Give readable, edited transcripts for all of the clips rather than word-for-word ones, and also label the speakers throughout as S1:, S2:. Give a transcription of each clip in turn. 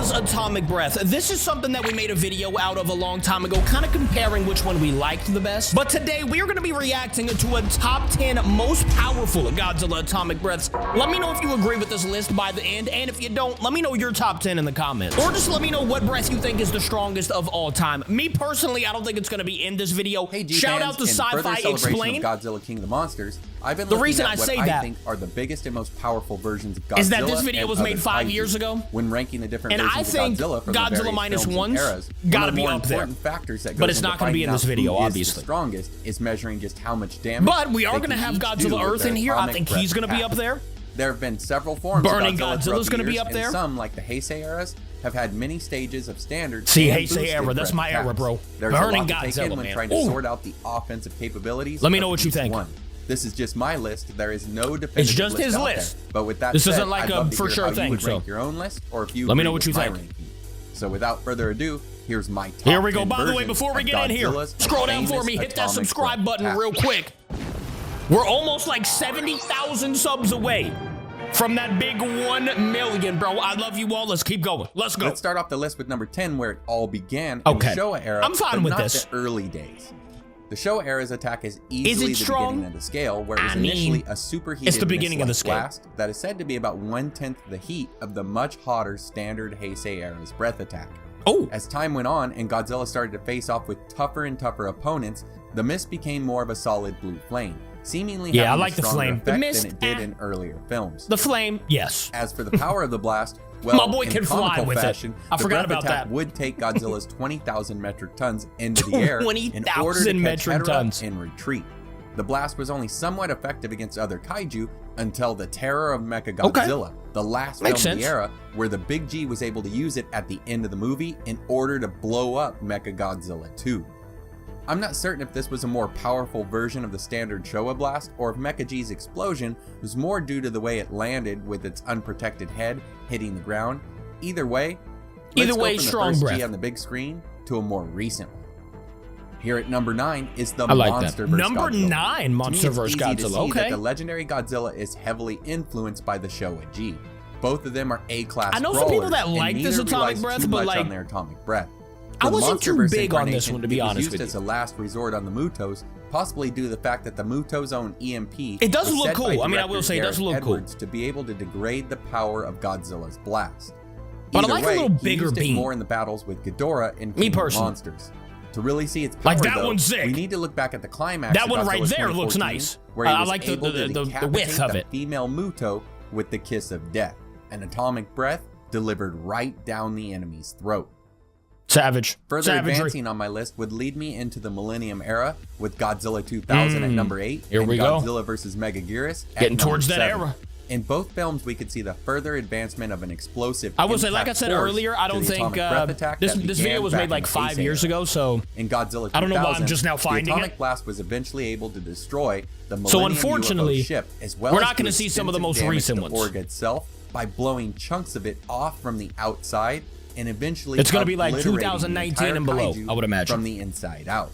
S1: Godzilla's Atomic Breath. This is something that we made a video out of a long time ago, kind of comparing which one we liked the best. But today we are going to be reacting to a top 10 most powerful Godzilla Atomic Breaths. Let me know if you agree with this list by the end, and if you don't, let me know your top 10 in the comments. Or just let me know what breath you think is the strongest of all time. Me personally, I don't think it's going to be in this video.
S2: Hey,
S1: shout out to Sci-Fi Explain.
S2: Godzilla King of the Monsters. I've been
S1: the reason I say that
S2: think are the biggest and most powerful versions of Godzilla
S1: is that this video was made 5 years ago.
S2: When ranking the different
S1: and
S2: versions
S1: I think
S2: of Godzilla from
S1: Godzilla minus ones
S2: gotta
S1: be up there.
S2: Factors that
S1: but it's not going to be in this video, obviously.
S2: The strongest is measuring just how much damage.
S1: But we are going to have Godzilla Earth in here. I think he's going to be up there.
S2: There have been several forms
S1: Burning
S2: of
S1: Godzilla's going to be up there.
S2: And some, like the Heisei eras, have had many stages of standard.
S1: See, Heisei era, that's my era, bro.
S2: Burning Godzilla, man. Trying to sort out the offensive capabilities.
S1: Let me know what you think.
S2: This is just my list. There is no definitive
S1: It's just his list.
S2: But with that
S1: this
S2: said,
S1: isn't like a for sure thing.
S2: You would rank your own list, or if you
S1: let me know what you think.
S2: Ranking. So without further ado, here's my top.
S1: Here we go. By the way, before we get in here, scroll down for me. Hit that subscribe button real quick. We're almost like 70,000 subs away from that big 1 million, bro. I love you all. Let's keep going. Let's go.
S2: Let's start off the list with number 10, where it all began in the Showa era.
S1: I'm fine with this.
S2: The early days. The Showa era's attack is easily the beginning of the scale, where it was initially a superheated
S1: it's the beginning of the scale.
S2: Blast that is said to be about 1/10 the heat of the much hotter standard Heisei era's breath attack.
S1: Oh.
S2: As time went on and Godzilla started to face off with tougher and tougher opponents, the mist became more of a solid blue flame, seemingly having
S1: like
S2: a stronger effect
S1: the mist,
S2: than it did in earlier films.
S1: The flame, yes.
S2: As for the power of the blast, well,
S1: my boy can fly with
S2: fashion,
S1: it. I forgot about that.
S2: Would take Godzilla's 20,000 metric tons into the air in order to catch Hedorah and retreat. The blast was only somewhat effective against other kaiju until the terror of Mechagodzilla, the last film of the era, where the Big G was able to use it at the end of the movie in order to blow up Mechagodzilla 2. I'm not certain if this was a more powerful version of the standard Showa blast, or if Mecha G's explosion was more due to the way it landed with its unprotected head hitting the ground. Either way, let's go from
S1: strong
S2: the first
S1: breath
S2: G on the big screen to a more recent one. Here at number 9 is the
S1: Monsterverse
S2: Godzilla.
S1: Number 9, Monsterverse Godzilla.
S2: That the legendary Godzilla is heavily influenced by the Showa G. Both of them are A-class.
S1: I know some people that like this Atomic Breath, but like
S2: on their Atomic Breath.
S1: I wasn't too big on this one, to be honest with you.
S2: It was used as a last resort on the Mutos, possibly due to the fact that the Muto's own EMP.
S1: It does look cool. I mean, I will say it does look cool.
S2: To be able to degrade the power of Godzilla's blast.
S1: But I like a little bigger beam.
S2: More in the battles with Ghidorah in King of Monsters. To really see its power,
S1: like that one's sick.
S2: We need to look back at the climax.
S1: That one right there looks nice.
S2: Where I
S1: like the width of it.
S2: Female Muto with the kiss of death. An atomic breath delivered right down the enemy's throat.
S1: Savage.
S2: Further advancing on my list would lead me into the Millennium Era with Godzilla 2000 at number 8.
S1: Here we go.
S2: Godzilla vs. Megaguirus at
S1: getting towards that
S2: 7.
S1: era.
S2: In both films, we could see the further advancement of an explosive.
S1: I will say, like I said earlier, I don't think this video was made like 5 years ago, so
S2: in Godzilla 2000,
S1: I don't know why I'm just now finding
S2: the atomic
S1: it.
S2: blast was eventually able to destroy the Millennium
S1: unfortunately,
S2: UFO ship, as well
S1: we're
S2: as
S1: not going to see some of the most recent ones.
S2: Org itself by blowing chunks of it off from the outside, and eventually
S1: it's going to be like 2019 and below, I would imagine,
S2: from the inside out.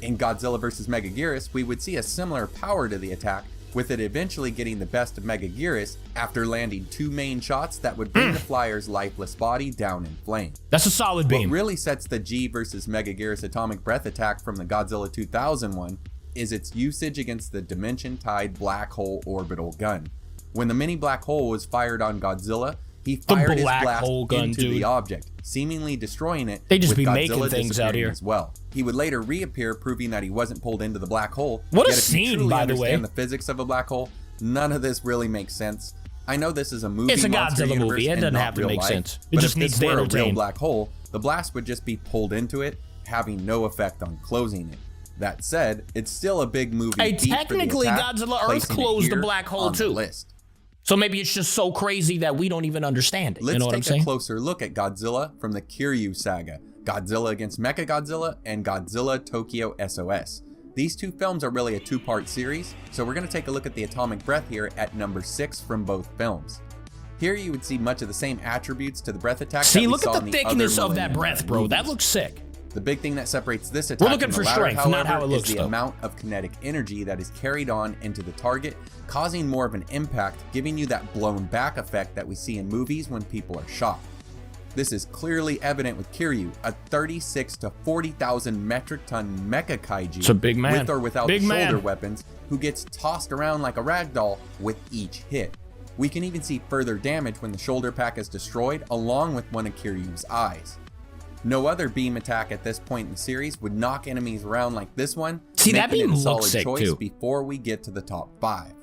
S2: In Godzilla vs. Megaguirus, we would see a similar power to the attack, with it eventually getting the best of Megaguirus after landing 2 main shots that would bring the flyer's lifeless body down in flames.
S1: That's a solid beam.
S2: What really sets the G vs. Megaguirus atomic breath attack from the Godzilla 2000 one is its usage against the dimension-tied black hole orbital gun. When the mini black hole was fired on Godzilla, he fired his blast into the object, seemingly destroying it.
S1: They just
S2: with
S1: be
S2: Godzilla
S1: making things out here
S2: as well. He would later reappear, proving that he wasn't pulled into the black hole.
S1: What a
S2: Yet if
S1: scene,
S2: you truly
S1: by the way.
S2: understand the physics of a black hole, none of this really makes sense. I know this is a movie.
S1: It's a Godzilla movie. It doesn't have to make sense. It just needs to entertain.
S2: A real black hole, the blast would just be pulled into it, having no effect on closing it. That said, it's still a big movie.
S1: Hey, technically, Godzilla Earth closed the black hole too. So maybe it's just so crazy that we don't even understand it.
S2: Let's
S1: you know what I'm saying?
S2: take a closer look at Godzilla from the Kiryu Saga, Godzilla against Mechagodzilla, and Godzilla Tokyo SOS. These two films are really a 2-part series, so we're going to take a look at the atomic breath here at number 6 from both films. Here you would see much of the same attributes to the breath attack.
S1: See, look at the thickness of that breath, bro. That looks sick.
S2: The big thing that separates this attack
S1: from the latter, strength,
S2: however,
S1: not how it looks,
S2: is the amount of kinetic energy that is carried on into the target, causing more of an impact, giving you that blown back effect that we see in movies when people are shot. This is clearly evident with Kiryu, a 36 to 40,000 metric ton mecha kaiju.
S1: It's a big man.
S2: With or without shoulder weapons, who gets tossed around like a ragdoll with each hit. We can even see further damage when the shoulder pack is destroyed, along with one of Kiryu's eyes. No other beam attack at this point in the series would knock enemies around like this one.
S1: See, that beam looks sick too.
S2: Before we get to the top 5.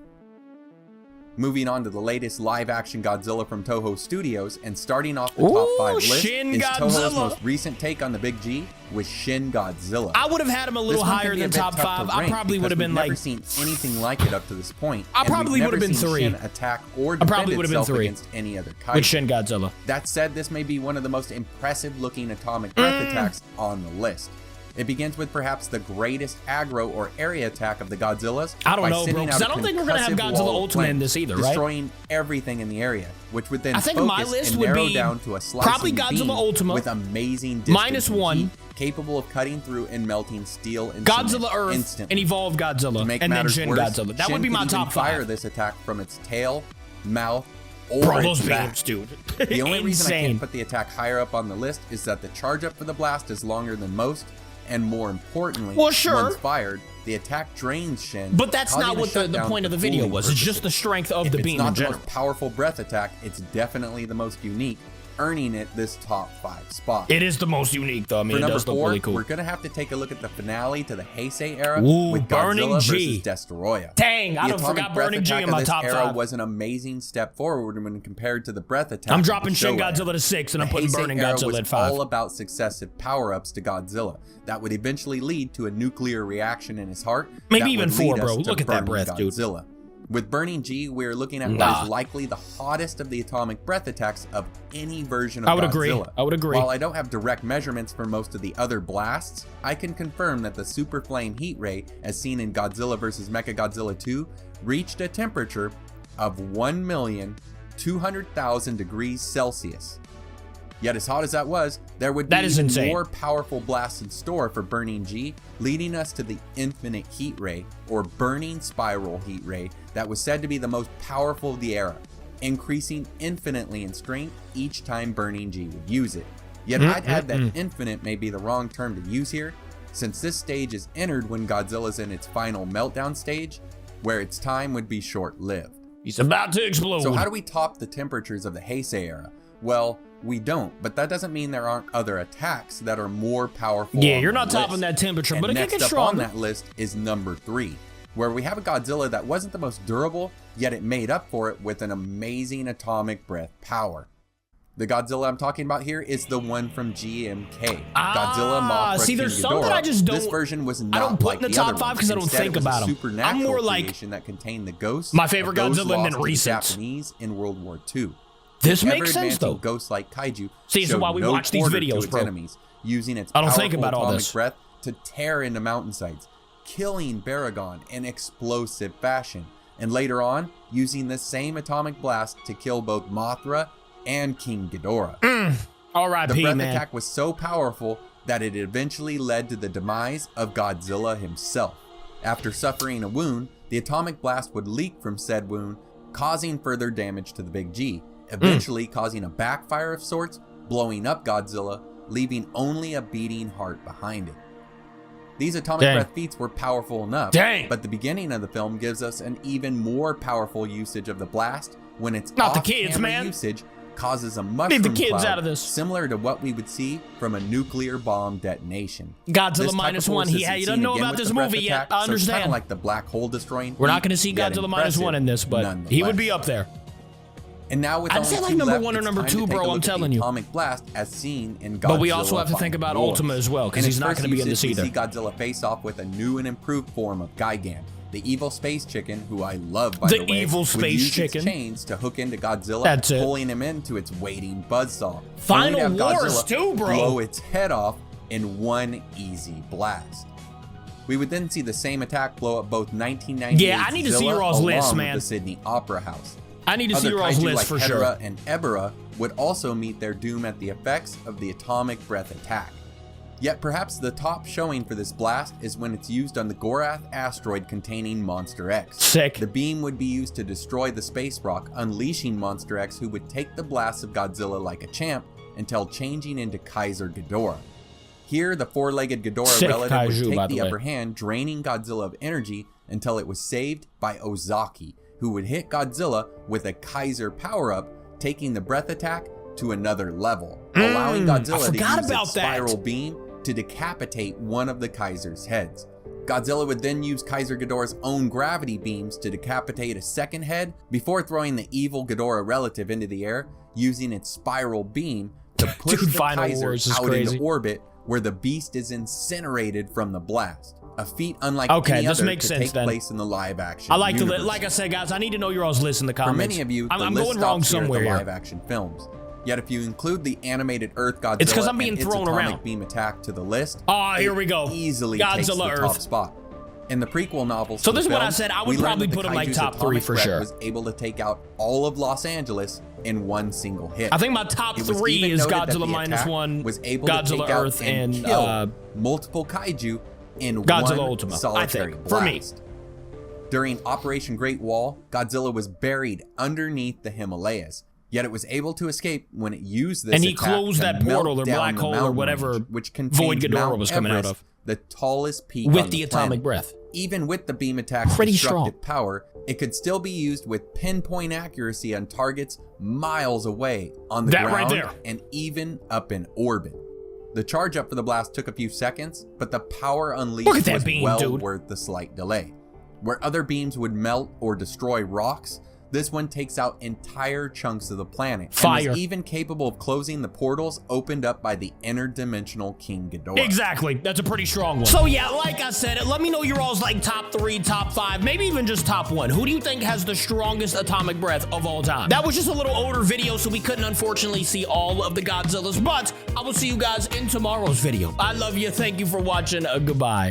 S2: Moving on to the latest live-action Godzilla from Toho Studios, and starting off the top 5 list
S1: Shin
S2: is
S1: Godzilla.
S2: Toho's most recent take on the Big G with Shin Godzilla.
S1: I would have had him a little higher than top 5. I probably would have been like...
S2: I've never seen anything like it up to this point.
S1: I probably would have been 3.
S2: Shin attack or defend itself against any other kaiju.
S1: With Shin Godzilla.
S2: That said, this may be one of the most impressive-looking atomic breath attacks on the list. It begins with perhaps the greatest aggro or area attack of the Godzillas.
S1: I don't know, bro, because I don't think we're going to have Godzilla Ultimate in this either, right?
S2: Destroying everything in the area, which would then
S1: I think my list would be
S2: down to a
S1: probably Godzilla Ultimate
S2: with amazing distance
S1: -1,
S2: heat, capable of cutting through and melting steel and
S1: Godzilla Earth
S2: instantly.
S1: and Evolved Godzilla, and then Shin Godzilla. That would be my top 5.
S2: Fire this attack from its tail, mouth, or
S1: bro, those
S2: back.
S1: beams, dude.
S2: The only reason I can't put the attack higher up on the list is that the charge up for the blast is longer than most. And more importantly, once fired, the attack drains Shin.
S1: But that's not what the point of the video was. It's just the strength of the beam in general.
S2: It's not the most powerful breath attack. It's definitely the most unique, earning it this top 5 spot.
S1: It is the most unique, though. I mean, it does look really cool.
S2: We're going to have to take a look at the finale to the Heisei era
S1: Burning
S2: with Godzilla
S1: G.
S2: versus Destoroyah.
S1: Dang, I forgot Burning G in my top 5.
S2: Era was an amazing step forward when compared to the breath attack.
S1: I'm dropping Shin Godzilla to 6, and I'm putting Burning Godzilla at 5.
S2: All about successive power-ups to Godzilla that would eventually lead to a nuclear reaction in his heart.
S1: Maybe even 4, bro. Look at that breath, dude.
S2: With Burning G, we're looking at what is likely the hottest of the atomic breath attacks of any version of Godzilla.
S1: I would agree.
S2: While I don't have direct measurements for most of the other blasts, I can confirm that the Super Flame heat ray, as seen in Godzilla vs. Mechagodzilla 2, reached a temperature of 1,200,000 degrees Celsius. Yet as hot as that was, there would be even more powerful blasts in store for Burning G, leading us to the Infinite Heat Ray, or Burning Spiral Heat Ray, that was said to be the most powerful of the era, increasing infinitely in strength each time Burning G would use it. Yet I'd add that infinite may be the wrong term to use here, since this stage is entered when Godzilla's in its final meltdown stage, where its time would be short-lived.
S1: He's about to explode.
S2: So how do we top the temperatures of the Heisei era? Well, we don't, but that doesn't mean there aren't other attacks that are more powerful.
S1: Yeah, you're not topping that temperature, but it can get
S2: strong. Next up on that list is number 3, where we have a Godzilla that wasn't the most durable, yet it made up for it with an amazing atomic breath power. The Godzilla I'm talking about here is the one from GMK. Godzilla, Mothra,
S1: see, there's
S2: King
S1: some
S2: Ghidorah.
S1: that I just don't.
S2: This version was not
S1: I don't put
S2: like
S1: in the
S2: the
S1: top
S2: other
S1: 5 because I don't
S2: Instead,
S1: think about them. I'm more like
S2: that contained the ghosts.
S1: My favorite Godzilla and then
S2: lost to the
S1: recent.
S2: Japanese in World War II.
S1: This makes sense though.
S2: Ghost-like kaiju.
S1: See, so why we watch these videos, bro.
S2: Enemies, using its
S1: I don't think about all
S2: atomic
S1: this.
S2: breath to tear into mountainsides, killing Baragon in explosive fashion, and later on using this same atomic blast to kill both Mothra and King Ghidorah.
S1: R.I.P.
S2: The breath
S1: man.
S2: attack was so powerful that it eventually led to the demise of Godzilla himself. After suffering a wound, the atomic blast would leak from said wound, causing further damage to the Big G, eventually causing a backfire of sorts, blowing up Godzilla, leaving only a beating heart behind it. These atomic breath feats were powerful enough, but the beginning of the film gives us an even more powerful usage of the blast when its off-camera usage causes a mushroom cloud similar to what we would see from a nuclear bomb detonation.
S1: Godzilla -1. You don't know about this movie yet. I understand.
S2: So kind of like the black hole destroying.
S1: We're not going to see Godzilla -1 in this, but he would be up there.
S2: And now with
S1: I'd say like number 1 or number 2, bro. I'm telling you.
S2: Atomic blast as seen in Godzilla.
S1: But we also have to think about Ultima as well, because he's not going to be in this either.
S2: We see Godzilla face off with a new and improved form of Gigan, the evil space chicken, who I love, by the way.
S1: The evil space chicken.
S2: Chains to hook into Godzilla, pulling him into its waiting buzzsaw.
S1: Final Wars too, bro.
S2: Blow its head off in one easy blast. We would then see the same attack blow up both 1998's
S1: Yeah, I need to see your all's list, man.
S2: the Sydney Opera House.
S1: I need to see your all's list for sure.
S2: Hedorah and Ebera would also meet their doom at the effects of the atomic breath attack. Yet perhaps the top showing for this blast is when it's used on the Gorath asteroid containing Monster X.
S1: Sick.
S2: The beam would be used to destroy the space rock, unleashing Monster X, who would take the blasts of Godzilla like a champ, until changing into Kaiser Ghidorah. Here, the four-legged Ghidorah relative would take the upper hand, draining Godzilla of energy until it was saved by Ozaki, who would hit Godzilla with a Kaiser power-up, taking the breath attack to another level, allowing Godzilla to use its spiral beam to decapitate one of the Kaiser's heads. Godzilla would then use Kaiser Ghidorah's own gravity beams to decapitate a second head before throwing the evil Ghidorah relative into the air, using its spiral beam to push the Kaiser out into orbit, where the beast is incinerated from the blast. A feat unlike any other to take place in the live-action universe.
S1: Like I said, guys, I need to know your all's list in the comments.
S2: For many of you, I'm going wrong somewhere. The live-action films. Yet if you include the animated Earth Godzilla, it's because I'm being thrown around. Beam attack to the list.
S1: Here we go.
S2: Easily takes the top spot. In the prequel novels,
S1: so this is what I said. I would probably put him like top 3 for sure.
S2: Was able to take out all of Los Angeles in one single hit.
S1: I think my top 3 is Godzilla -1,
S2: was able
S1: Godzilla
S2: to take
S1: Earth,
S2: and kill multiple kaiju in
S1: Godzilla
S2: one
S1: Ultima,
S2: solitary
S1: I think,
S2: blast. For me. During Operation Great Wall, Godzilla was buried underneath the Himalayas. Yet it was able to escape when it used this
S1: and he closed that portal or black hole or whatever
S2: which
S1: Void Ghidorah was coming out of.
S2: The tallest peak
S1: with the atomic breath.
S2: Even with the beam attack's destructive power, it could still be used with pinpoint accuracy on targets miles away on the ground
S1: right there.
S2: And even up in orbit. The charge up for the blast took a few seconds, but the power unleashed was well worth the slight delay. Where other beams would melt or destroy rocks, this one takes out entire chunks of the planet. And is even capable of closing the portals opened up by the interdimensional King Ghidorah.
S1: Exactly. That's a pretty strong one. So yeah, like I said, let me know your all's like top 3, top 5, maybe even just top 1. Who do you think has the strongest atomic breath of all time? That was just a little older video, so we couldn't unfortunately see all of the Godzillas, but I will see you guys in tomorrow's video. I love you. Thank you for watching. Goodbye.